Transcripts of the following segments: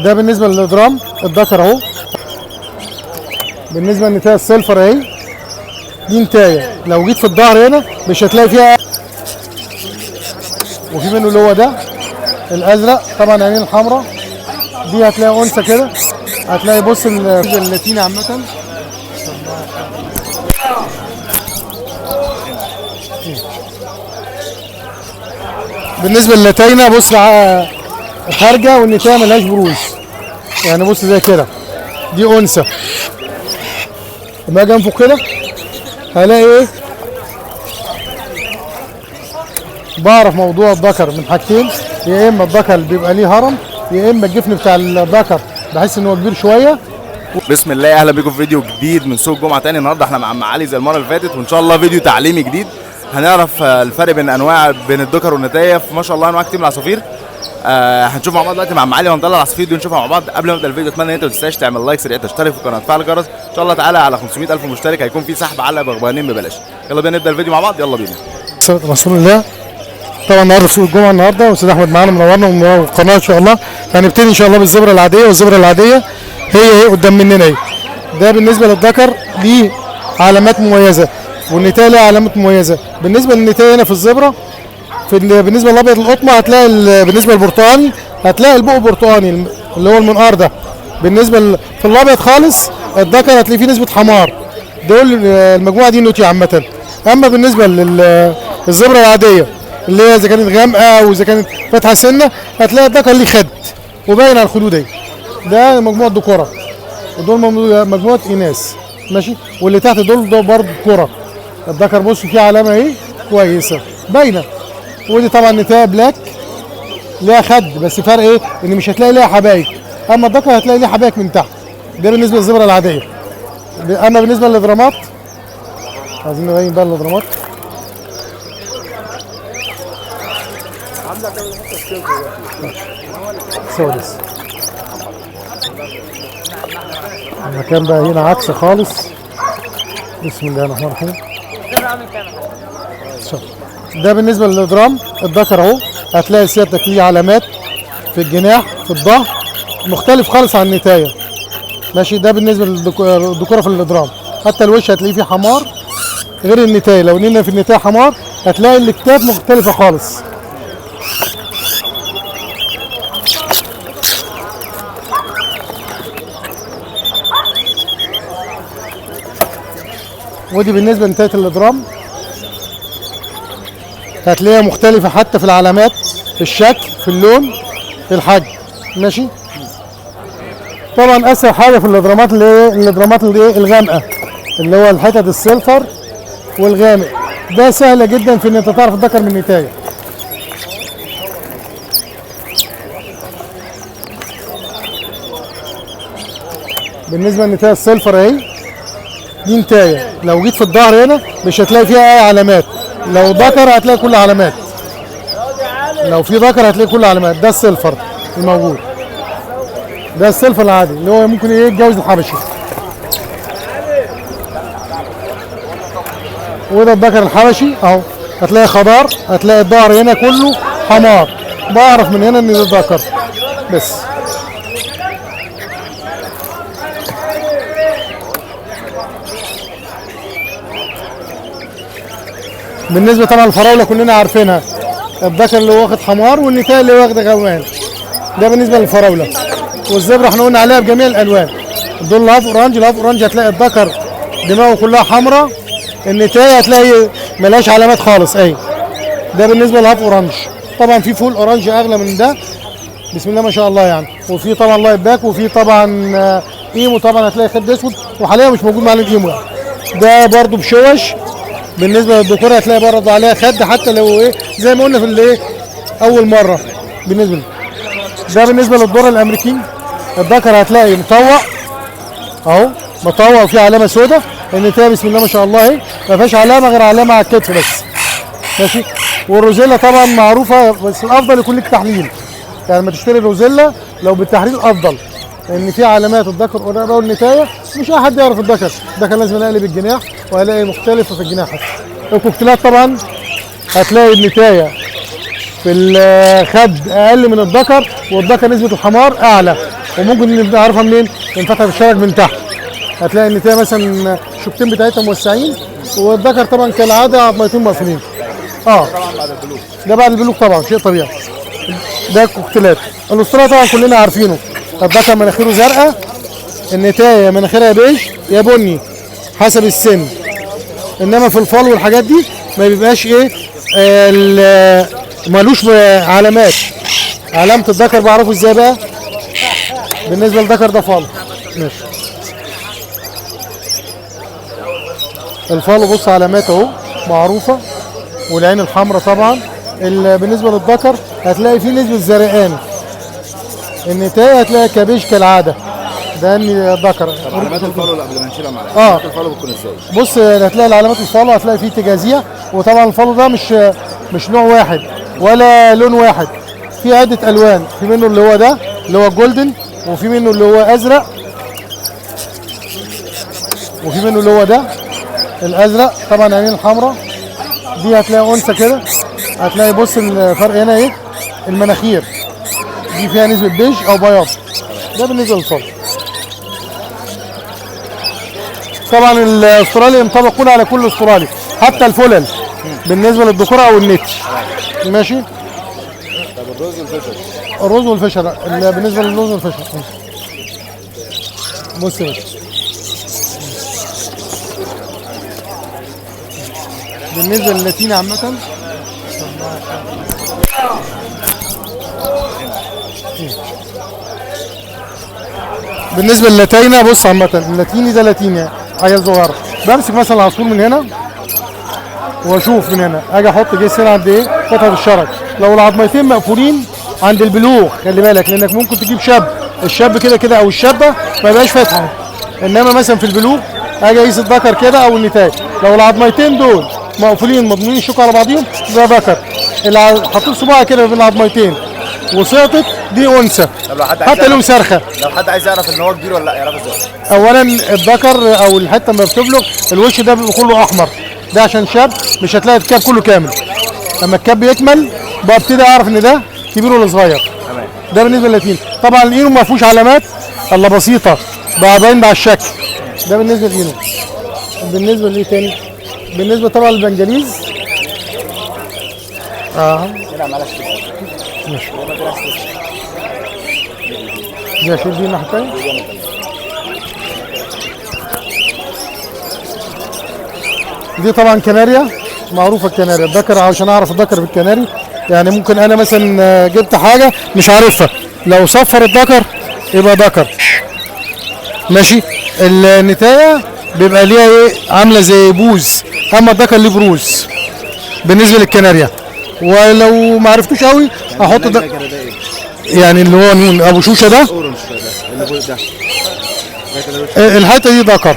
ده بالنسبه للدرام الذكر اهو. بالنسبه للنتايه السيلفر اهي، دي نتايه لو جيت في الظهر هنا مش هتلاقي فيها. وفي منه اللي هو ده الازرق طبعا، عينين الحمراء دي هتلاقي انثى كده. هتلاقي بص اللاتيني عامه. بالنسبه للاتينه بص خارجه والنتايه ملهاش بروز، يعني بص زي كده، دي انثى. لما اجي انفخ كده هلاقي ايه؟ بعرف موضوع الذكر من حاجتين، يا اما الذكر بيبقى ليه هرم، يا اما الجفن بتاع الذكر بحس ان هو كبير شويه. بسم الله، اهلا بيكم في فيديو جديد من سوق الجمعه تاني. النهارده احنا مع عم علي زي المره اللي فاتت، وان شاء الله فيديو تعليمي جديد. هنعرف الفرق بين انواع بين الذكر والنتايه، في ما شاء الله انواع كتير من العصافير. هنشوف مع بعض دلوقتي مع عم علي وهنطلع العصافير دي ونشوفها مع بعض. قبل ما نبدا الفيديو اتمنى ان انت ما تنساش تعمل لايك سريع، تشترك في القناه، تفعل الجرس. ان شاء الله تعالى على 500,000 مشترك هيكون في سحب على بغبغانين ببلاش. يلا بينا نبدا الفيديو مع بعض، يلا بينا. رسول الله. طبعا النهارده في سوق الجمعه النهارده، واستاذ احمد معانا منورنا والقناه ان شاء الله. هنبتدي ان شاء الله بالزبره العاديه، والزبره العاديه هي قدام مننا اهي. ده بالنسبه للذكر ليه علامات مميزه، والنتايه لها علامات مميزه. بالنسبه للنتايه هنا في الزبره بالنسبه للابيض القطمه هتلاقي بالنسبه للبرتقاني هتلاقي البق برتقاني اللي هو المنقار ده. بالنسبه في الابيض خالص الذكر هتلاقي فيه نسبه حمار. دول المجموعه دي نوتي عامه. اما بالنسبه للزبره العاديه اللي هي اذا كانت غامقه واذا كانت فاتحه سنه هتلاقي الذكر ليه خد وباين على الخدود اهي. ده مجموعه ذكوره، ودول مجموعه اناث ماشي. واللي تحت دول برضه ذكوره. الذكر بص فيه علامه اهي كويسه باينه. ودي طبعا نتايه بلاك ليها خد، بس فرق ايه؟ ان مش هتلاقي ليها حبايك، اما الذكر هتلاقي ليه حبايك من تحت. ده بالنسبه للزبره العاديه. اما بالنسبه للدرامات عايزين نبين بقى الدرامات. سودس المكان بقى هنا عكس خالص. بسم الله الرحمن الرحيم. ده بالنسبه للدرام الذكر اهو. هتلاقي سيادتك ليه علامات في الجناح في الظهر مختلف خالص عن النتايه ماشي. ده بالنسبه للذكوره في الادرام. حتى الوش هتلاقيه فيه حمار غير النتايه. لو نينا في النتايه حمار هتلاقي الاكتاف مختلفه خالص. ودي بالنسبه لنتايه الادرام هتلاقيها مختلفه حتى في العلامات، في الشكل، في اللون، في الحجم ماشي. طبعا اسهل حاجه في الادرامات اللي هي الادرامات الغامقه، اللي هو الحتت السيلفر والغامق. ده سهله جدا في ان انت تعرف الذكر من النتايه. بالنسبه للنتايه السيلفر اهي، دي نتايه لو جيت في الظهر هنا مش هتلاقي فيها اي علامات. لو ذكر هتلاقي كل علامات، لو في ذكر هتلاقي كل علامات. ده السيلفر الموجود، ده السيلفر العادي اللي هو ممكن يتجوز الحبشي. وده الذكر الحبشي اهو. هتلاقي خضار، هتلاقي الظهر هنا كله حمار. بعرف من هنا ان ده ذكر بس. بالنسبه طبعا الفراوله كلنا عارفينها، الذكر اللي واخد حمار والنتايه اللي واخده غوان. ده بالنسبه للفراوله. والزبره احنا قلنا عليها بجميع الالوان. دول الهاف اورانج. الهاف اورانج هتلاقي الذكر دماغه كلها حمراء، النتايه هتلاقي ملهاش علامات خالص اهي. ده بالنسبه للهاف اورانج. طبعا في فول اورانج اغلى من ده بسم الله ما شاء الله يعني. وفي طبعا لايت باك، وفي طبعا ايمو. طبعا هتلاقي خد اسود، وحاليا مش موجود معانا الايمو يعني. ده برده بشوش. بالنسبه للذكور هتلاقي برضه عليها خد، حتى لو ايه زي ما قلنا في الايه اول مره. بالنسبه ده بالنسبه للذره الامريكي، الذكر هتلاقي مطوع اهو، مطوع وفي علامه سوداء. النتايه بسم الله ما شاء الله اهي ما فيهاش علامه غير علامه على الكتف بس ماشي. والروزيلا طبعا معروفه، بس الافضل يكون لك تحليل، يعني ما تشتري الروزيلا لو بالتحليل افضل، لان في علامات الذكر قريبه والنتايه مش اي حد يعرف الذكر. الذكر لازم اقلب الجناح وهلاقي مختلفه في الجناح. الكوكتيلات طبعا هتلاقي النتايه في الخد اقل من الذكر، والذكر نسبه الحمار اعلى. وممكن نعرفها منين؟ من فتحه الشرج من تحت، هتلاقي النتايه مثلا الشوكتين بتاعتها موسعين، والذكر طبعا كالعاده عظمتين مقفولين. طبعا بعد البلوغ. ده بعد البلوغ طبعا شيء طبيعي. ده الكوكتيلات. الاسترالي طبعا كلنا عارفينه، الذكر مناخيره زرقاء، النتايه مناخيرها بيج يا بني حسب السن. انما في الفال والحاجات دي ما بيبقاش ايه مالوش علامات. علامه الذكر بعرفه ازاي بقى؟ بالنسبه للذكر ده فال. ماشي. الفال بص علامات اهو معروفه، والعين الحمراء طبعا. بالنسبه للذكر هتلاقي فيه نسبه زرقان، النتايه هتلاقي كبيج كالعاده. ده الذكر. طب علامات الفالو قبل ما نشيلها معلش، الفالو بتكون ازاي؟ بص هتلاقي علامات الفالو، هتلاقي فيه تجاذيع، وطبعا الفالو ده مش نوع واحد ولا لون واحد، في عده الوان، في منه اللي هو ده اللي هو الجولدن، وفي منه اللي هو ازرق، وفي منه اللي هو ده الازرق. طبعا عينين الحمراء دي هتلاقي انثى كده، هتلاقي بص الفرق هنا ايه؟ المناخير دي فيها نسبه بيج او بياض. ده بالنسبه للفالو. طبعا الاسترالي ينطبقون على كل استرالي، حتى الفلل بالنسبه للذكوره او النتي. ماشي. طب الرز والفشل؟ الرز والفشل بالنسبه للرز والفشل بص يا باشا، بالنسبه للاتيني عامه بالنسبه للاتينا بص عامه اللاتيني ده لاتيني عيل صغير. بمسك مثلا العصفور من هنا واشوف من هنا، اجي احط جيس هنا عند ايه؟ فتحه الشرج. لو العظمتين مقفولين عند البلوغ خلي بالك، لانك ممكن تجيب الشاب كده كده او الشابه ما يبقاش فاتحه. انما مثلا في البلوغ اجي اقيس الذكر كده او النتايه، لو العظمتين دول مقفولين مضمونين الشوك على بعضيهم ده ذكر. اللي حطيت صباعي كده بين العظمتين وسقطت دي انثى، حتى لهم صرخه. لو حد عايز يعرف ان هو كبير ولا لا يعرف ازاي؟ اولا الذكر او الحته لما بتبلغ الوش ده بيبقى كله احمر، ده عشان شاب مش هتلاقي الكاب كله كامل. لما الكاب يكمل ببتدي اعرف ان ده كبير ولا صغير. تمام. ده بالنسبه للاتين. طبعا الاينو ما فيهوش علامات الا بسيطه بقى باين على الشكل. ده بالنسبه للاينو. بالنسبه لايه تاني؟ بالنسبه طبعا للبنجاليز هنا معلش ماشي. دي اشيل دي الناحيه التانيه. دي طبعا كناريا معروفه. الكناريا الذكر عشان اعرف الذكر بالكناري، يعني ممكن انا مثلا جبت حاجه مش عارفها، لو صفر الذكر يبقى ذكر. ماشي. النتايه بيبقى ليها ايه؟ عامله زي بوز، اما الذكر ليه بروز بالنسبه للكناريا. ولو ما عرفتوش قوي احط ده يعني اللي هو نون ابو شوشه ده الحته دي ذكر.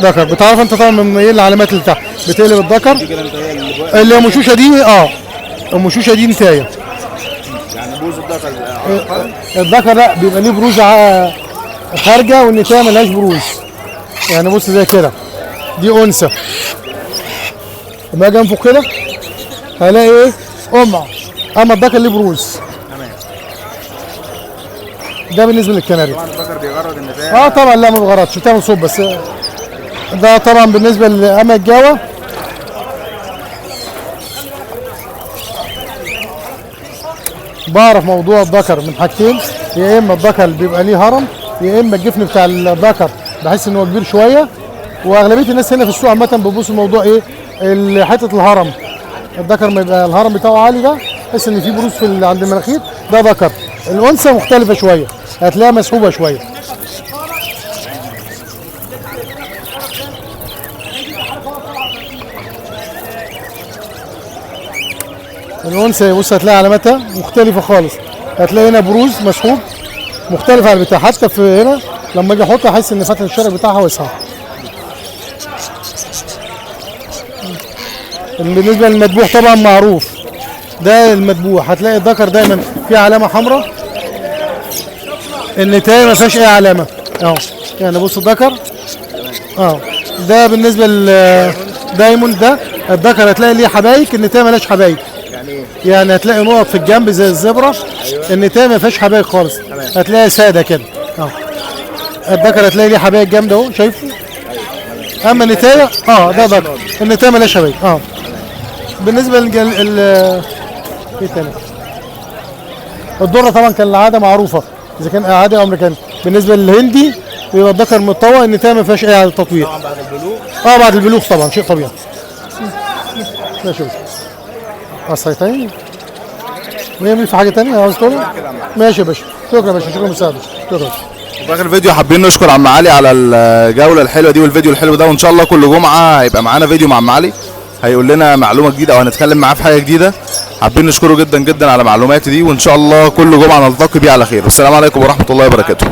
ذكر. بتعرف انت طبعا من ايه العلامات اللي تحت بتقلب الذكر اللي ام شوشه دي. ام شوشه دي نتايه. يعني بوز الذكر الذكر لا بيبقى ليه بروز خارجه، والنتايه ملهاش بروز. يعني بص زي كده دي انثى. لما اجي انفخ كده هلاقي ايه؟ قمع. اما الذكر ليه بروز. تمام. ده بالنسبه للكناري. طبعا الذكر بيغرد النتايه. طبعا لا ما بيغرضش، بتعمل صوت بس. ده طبعا بالنسبه لاما الجاوه. بعرف موضوع الذكر من حاجتين، يا اما الذكر بيبقى ليه هرم، يا اما الجفن بتاع الذكر بحس ان هو كبير شويه. واغلبيه الناس هنا في السوق عامه بتبص الموضوع ايه؟ حته الهرم. الذكر ما يبقى الهرم بتاعه عالي ده تحس ان في بروز عند المناخير، ده ذكر. الانثى مختلفه شويه، هتلاقيها مسحوبه شويه. الانثى بص هتلاقي علاماتها مختلفه خالص، هتلاقي هنا بروز مسحوب مختلف عن البتاع. حتى في هنا لما اجي احط احس ان فتح الشرج بتاعها واسع. بالنسبه للمدبوح طبعا معروف، ده المدبوح هتلاقي الذكر دايما فيه علامه حمراء، النتايه ما فيهاش اي علامه. يعني بص الذكر ده بالنسبه للدايموند ده الذكر هتلاقي ليه حبايك، النتايه مالهاش حبايك. يعني يعني ايه؟ يعني هتلاقي نقط في الجنب زي الزبره. النتايه ما فيهاش حبايب خالص، هتلاقيها ساده كده. الذكر هتلاقي ليه حبايب جامد اهو، شايفه. اما النتايه ده ذكر، النتايه مالهاش حبايب. بالنسبه ايه تاني؟ الذره طبعا كان العاده معروفه اذا كان عادي او امريكاني. بالنسبه للهندي يبقى الذكر متطوع، النتايه ما فيهاش اي تطوير. طبعا بعد البلوغ. بعد البلوغ طبعا شيء طبيعي. ماشي يا باشا. عصايتين. نعمل في حاجه ثانيه عاوز تقولها؟ ماشي يا باشا. شكرا يا باشا، شكرا مساعدة. شكرا. في اخر الفيديو حابين نشكر عم علي على الجوله الحلوه دي والفيديو الحلو ده، وان شاء الله كل جمعه هيبقى معانا فيديو مع عم علي هيقول لنا معلومه جديده او هنتكلم معاه في حاجه جديده. حابين نشكره جدا جدا على معلوماته دي، وان شاء الله كل جمعه نلتقي بيه على خير. والسلام عليكم ورحمه الله وبركاته.